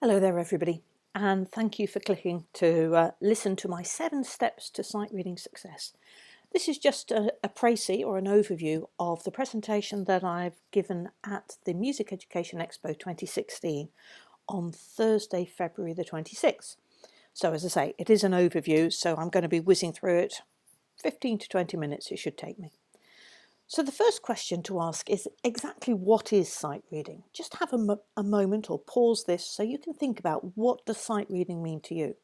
Hello there everybody, and thank you for clicking to listen to my 7 steps to sight reading success. This is just a précis or an overview of the presentation that I've given at the Music Education Expo 2016 on Thursday, February the 26th. So as I say, it is an overview, so I'm going to be whizzing through it. 15 to 20 minutes it should take me. So the first question to ask is exactly what is sight reading? Just have a moment or pause this so you can think about what does sight reading mean to you.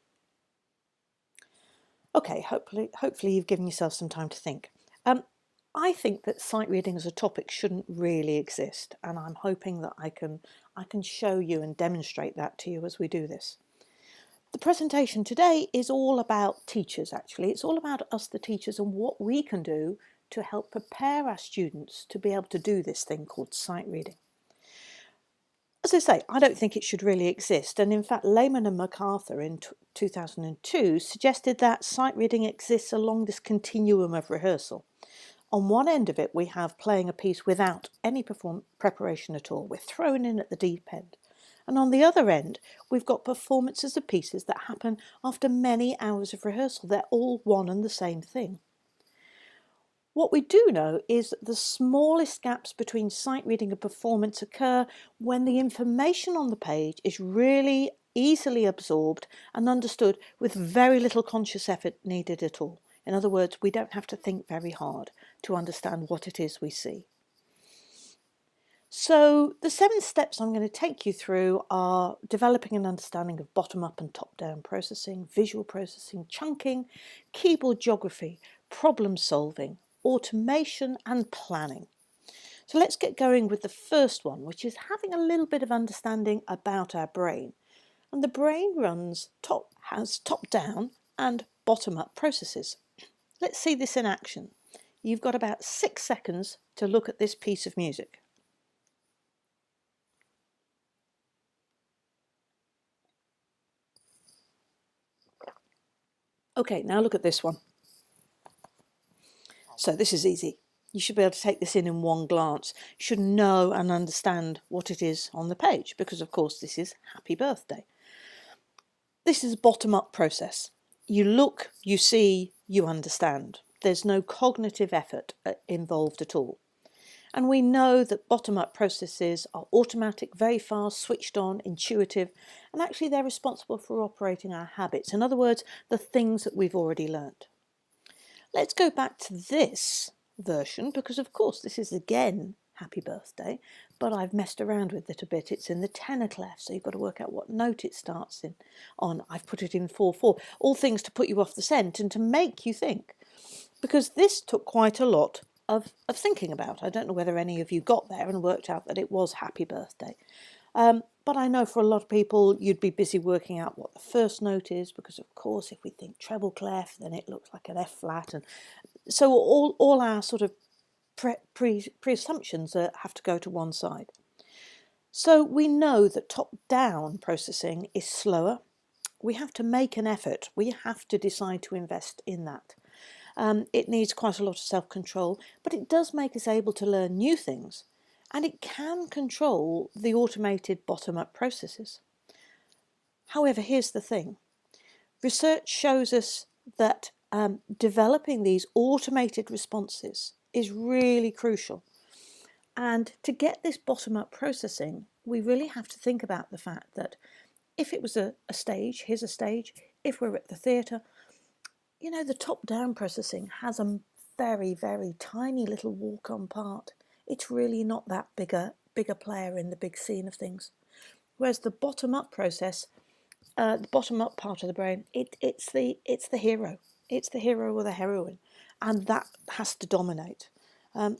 Okay, hopefully you've given yourself some time to think. I think that sight reading as a topic shouldn't really exist, and I'm hoping that I can show you and demonstrate that to you as we do this. The presentation today is all about teachers actually. It's all about us the teachers and what we can do to help prepare our students to be able to do this thing called sight reading. As I say, I don't think it should really exist, and in fact Lehman and MacArthur in 2002 suggested that sight reading exists along this continuum of rehearsal. On one end of it we have playing a piece without any preparation at all. We're thrown in at the deep end. And on the other end we've got performances of pieces that happen after many hours of rehearsal. They're all one and the same thing. What we do know is that the smallest gaps between sight reading and performance occur when the information on the page is really easily absorbed and understood with very little conscious effort needed at all. In other words, we don't have to think very hard to understand what it is we see. So the 7 steps I'm going to take you through are developing an understanding of bottom-up and top-down processing, visual processing, chunking, keyboard geography, problem solving, automation and planning. So let's get going with the first one, which is having a little bit of understanding about our brain. And the brain has top-down and bottom-up processes. Let's see this in action. You've got about 6 seconds to look at this piece of music. Okay, now look at this one. So this is easy. You should be able to take this in one glance. You should know and understand what it is on the page because, of course, this is Happy Birthday. This is a bottom-up process. You look, you see, you understand. There's no cognitive effort involved at all. And we know that bottom-up processes are automatic, very fast, switched on, intuitive, and actually they're responsible for operating our habits. In other words, the things that we've already learned. Let's go back to this version because of course this is again Happy Birthday, but I've messed around with it a bit. It's in the tenor clef, so you've got to work out what note it starts on. I've put it in 4/4. All things to put you off the scent and to make you think, because this took quite a lot of thinking about. I don't know whether any of you got there and worked out that it was Happy Birthday. But I know for a lot of people you'd be busy working out what the first note is because of course if we think treble clef then it looks like an F flat, and so all our sort of pre-assumptions have to go to one side. So we know that top-down processing is slower. We have to make an effort. We have to decide to invest in that. It needs quite a lot of self-control, but it does make us able to learn new things. And it can control the automated bottom-up processes. However, here's the thing. Research shows us that developing these automated responses is really crucial. And to get this bottom-up processing, we really have to think about the fact that if it was a stage, here's a stage, if we're at the theatre, you know, the top-down processing has a very, very tiny little walk-on part. It's really not that bigger player in the big scene of things. Whereas the bottom-up process, the bottom-up part of the brain, it's the hero. It's the hero or the heroine, and that has to dominate.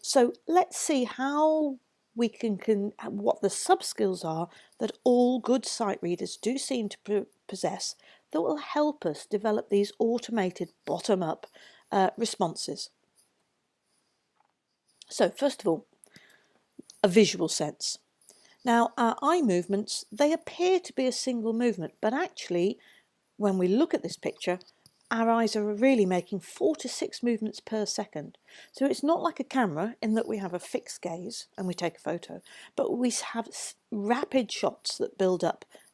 So let's see how we can what the sub-skills are that all good sight readers do seem to possess that will help us develop these automated bottom-up responses. So first of all, a visual sense. Now our eye movements, they appear to be a single movement, but actually when we look at this picture our eyes are really making 4 to 6 movements per second. So it's not like a camera in that we have a fixed gaze and we take a photo, but we have rapid shots that build up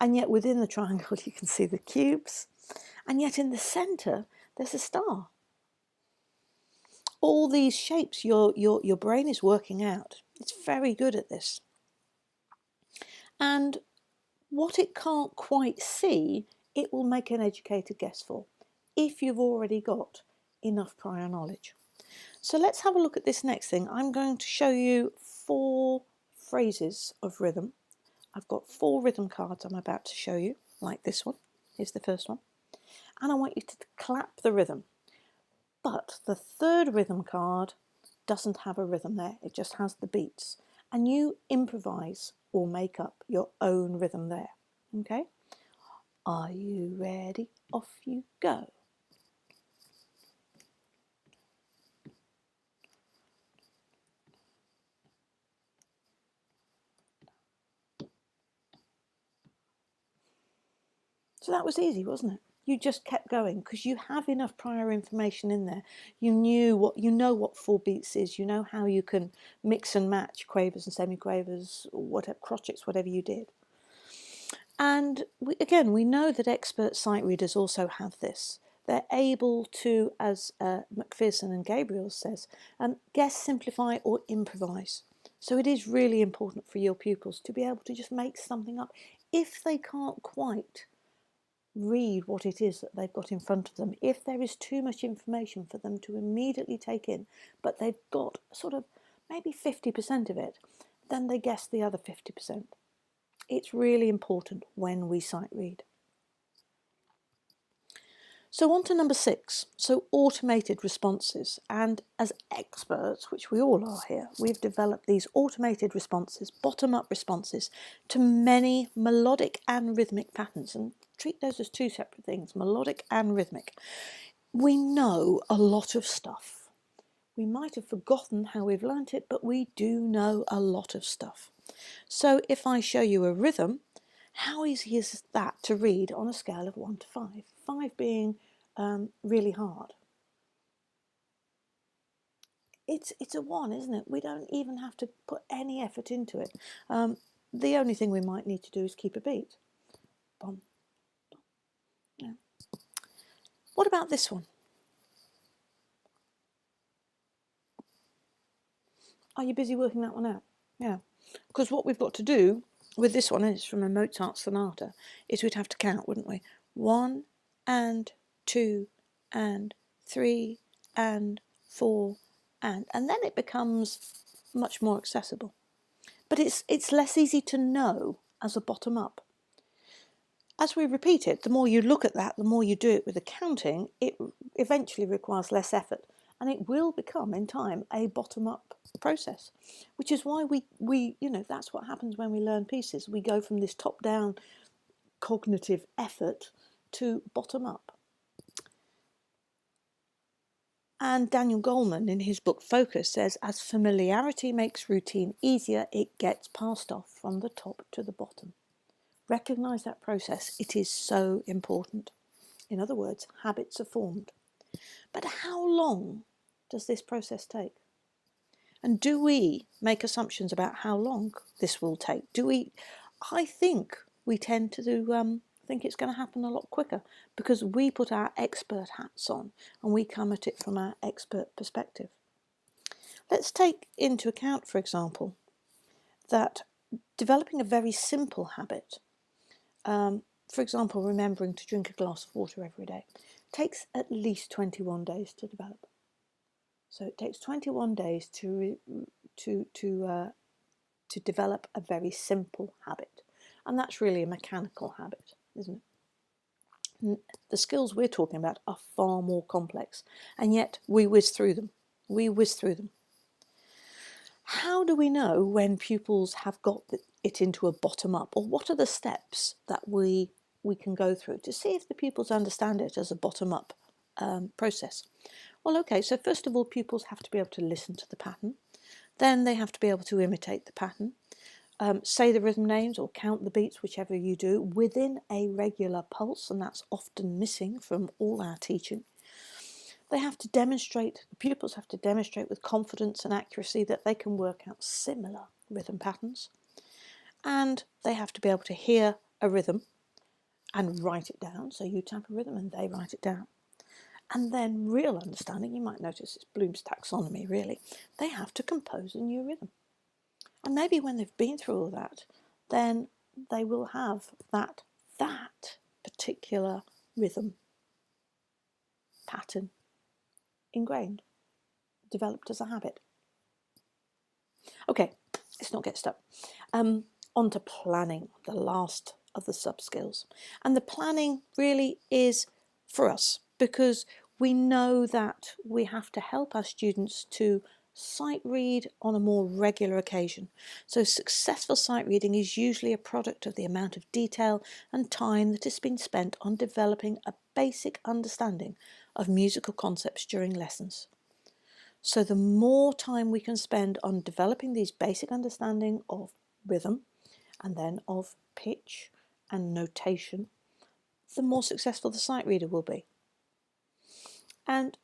And yet within the triangle you can see the cubes, and yet in the centre there's a star. All these shapes your brain is working out. It's very good at this. And what it can't quite see, it will make an educated guess for, if you've already got enough prior knowledge. So let's have a look at this next thing. I'm going to show you 4 phrases of rhythm. I've got 4 rhythm cards I'm about to show you, like this one. Here's the first one. And I want you to clap the rhythm. But the 3rd rhythm card doesn't have a rhythm there, it just has the beats. And you improvise or make up your own rhythm there. Okay? Are you ready? Off you go. So that was easy, wasn't it? You just kept going because you have enough prior information in there. You know what 4 beats is. You know how you can mix and match quavers and semiquavers, whatever crotchets, whatever you did. And we know that expert sight readers also have this. They're able to, as Macpherson and Gabriel says, guess, simplify or improvise. So it is really important for your pupils to be able to just make something up if they can't quite read what it is that they've got in front of them. If there is too much information for them to immediately take in, but they've got sort of maybe 50% of it, then they guess the other 50%. It's really important when we sight read. So on to number 6, so automated responses. And as experts, which we all are here, we've developed these automated responses, bottom-up responses, to many melodic and rhythmic patterns. And treat those as 2 separate things, melodic and rhythmic. We know a lot of stuff. We might have forgotten how we've learnt it, but we do know a lot of stuff. So if I show you a rhythm, how easy is that to read on a scale of 1 to 5? 5 being really hard. It's a 1, isn't it? We don't even have to put any effort into it. The only thing we might need to do is keep a beat. Bum, bum. Yeah. What about this one? Are you busy working that one out? Yeah. Because what we've got to do with this one, and it's from a Mozart sonata, is we'd have to count, wouldn't we? 1 and 2 and 3 and 4 and then it becomes much more accessible. But it's less easy to know as a bottom up. As we repeat it, the more you look at that, the more you do it with the counting, it eventually requires less effort, and it will become in time a bottom up process, which is why we that's what happens when we learn pieces. We go from this top down cognitive effort to bottom up. And Daniel Goleman, in his book Focus, says, as familiarity makes routine easier, it gets passed off from the top to the bottom. Recognise that process. It is so important. In other words, habits are formed. But how long does this process take? And do we make assumptions about how long this will take? I think we tend to think it's going to happen a lot quicker because we put our expert hats on and we come at it from our expert perspective. Let's take into account, for example, that developing a very simple habit, for example, remembering to drink a glass of water every day, takes at least 21 days to develop. So it takes 21 days to develop a very simple habit. And that's really a mechanical habit, isn't it? The skills we're talking about are far more complex, and yet we whiz through them. How do we know when pupils have got it into a bottom up, or what are the steps that we can go through to see if the pupils understand it as a bottom up process? Well, okay, so first of all, pupils have to be able to listen to the pattern. Then they have to be able to imitate the pattern, say the rhythm names or count the beats, whichever you do, within a regular pulse, and that's often missing from all our teaching. They have to demonstrate, the pupils have to demonstrate with confidence and accuracy that they can work out similar rhythm patterns. And they have to be able to hear a rhythm and write it down. So you tap a rhythm and they write it down. And then real understanding, you might notice it's Bloom's taxonomy really, they have to compose a new rhythm. And maybe when they've been through all that, then they will have that particular rhythm pattern ingrained, developed as a habit. Okay, let's not get stuck. On to planning, the last of the sub-skills. And the planning really is for us because we know that we have to help our students to sight read on a more regular occasion. So successful sight reading is usually a product of the amount of detail and time that has been spent on developing a basic understanding of musical concepts during lessons. So the more time we can spend on developing these basic understanding of rhythm and then of pitch and notation, the more successful the sight reader will be. And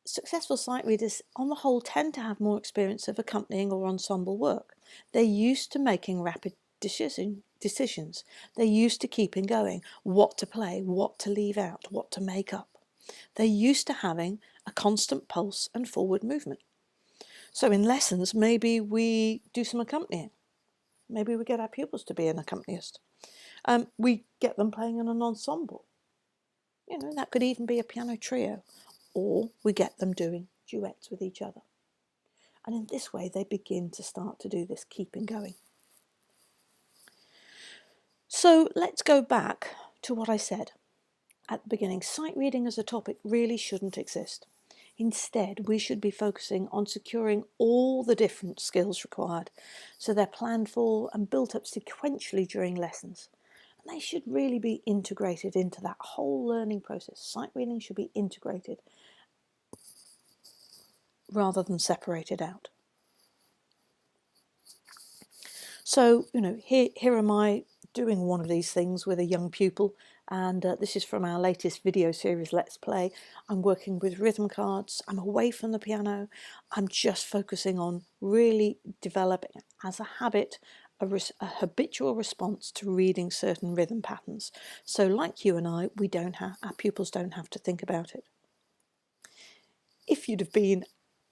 successful sight readers on the whole tend to have more experience of accompanying or ensemble work. They're used to making rapid decisions. They're used to keeping going, what to play, what to leave out, what to make up. They're used to having a constant pulse and forward movement. So in lessons, maybe we do some accompanying. Maybe we get our pupils to be an accompanist. We get them playing in an ensemble. You know, that could even be a piano trio. Or we get them doing duets with each other. And in this way, they begin to start to do this keeping going. So let's go back to what I said at the beginning. Sight reading as a topic really shouldn't exist. Instead, we should be focusing on securing all the different skills required so they're planned for and built up sequentially during lessons. And they should really be integrated into that whole learning process. Sight reading should be integrated rather than separated out. So, you know, here am I doing one of these things with a young pupil, and this is from our latest video series, Let's Play. I'm working with rhythm cards, I'm away from the piano, I'm just focusing on really developing as a habit a habitual response to reading certain rhythm patterns. So like you and I, our pupils don't have to think about it. If you'd have been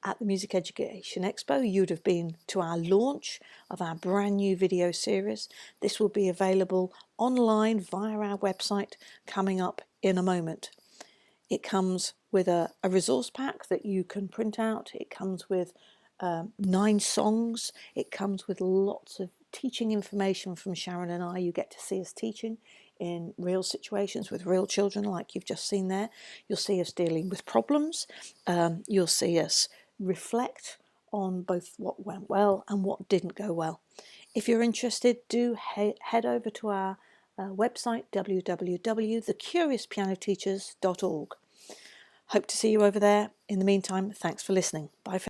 at the Music Education Expo, you'd have been to our launch of our brand new video series. This will be available online via our website coming up in a moment. It comes with a resource pack that you can print out. It comes with 9 songs. It comes with lots of teaching information from Sharon and I. You get to see us teaching in real situations with real children like you've just seen there. You'll see us dealing with problems. You'll see us reflect on both what went well and what didn't go well. If you're interested, do head over to our website www.thecuriouspianoteachers.org. Hope to see you over there. In the meantime, thanks for listening. Bye for